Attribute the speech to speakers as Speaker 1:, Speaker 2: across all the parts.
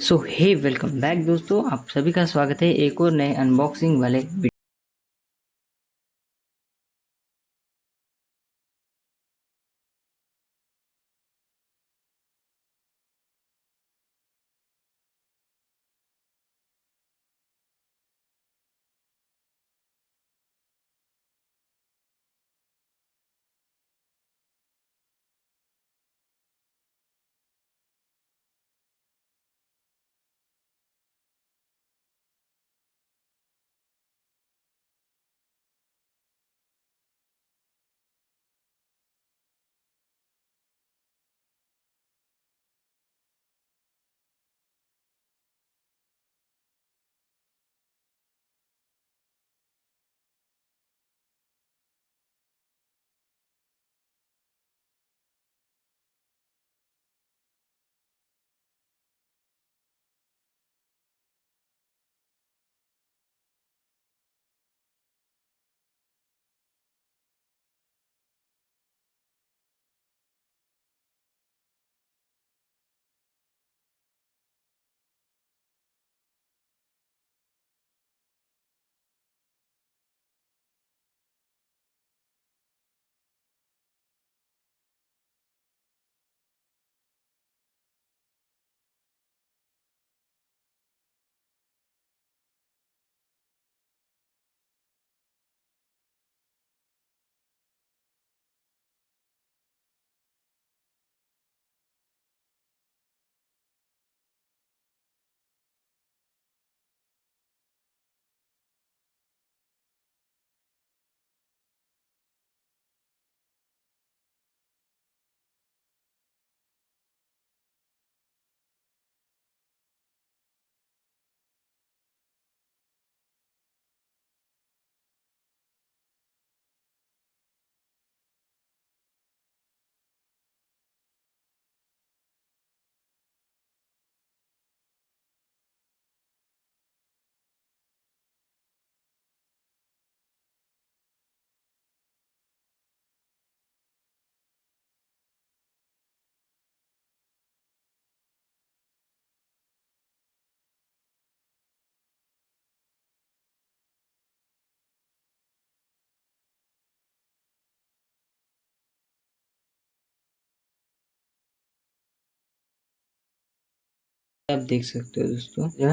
Speaker 1: सो हे welcome back दोस्तों, आप सभी का स्वागत है एक और नए अनबॉक्सिंग वाले वीडियो। आप देख सकते हो दोस्तों, जो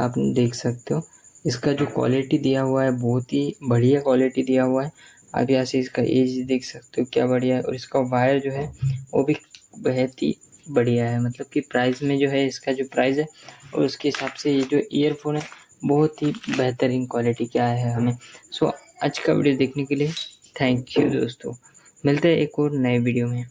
Speaker 1: आप देख सकते हो इसका जो क्वालिटी दिया हुआ है बहुत ही बढ़िया क्वालिटी दिया हुआ है। आप यहाँ से इसका एज देख सकते हो क्या बढ़िया है, और इसका वायर जो है वो भी बहुत ही बढ़िया है। मतलब कि प्राइस में जो है इसका जो प्राइस है और उसके हिसाब से ये जो ईयरफोन है बहुत ही बेहतरीन क्वालिटी क्या है हमें। सो आज का वीडियो देखने के लिए थैंक यू दोस्तों, मिलते हैं एक और नए वीडियो में।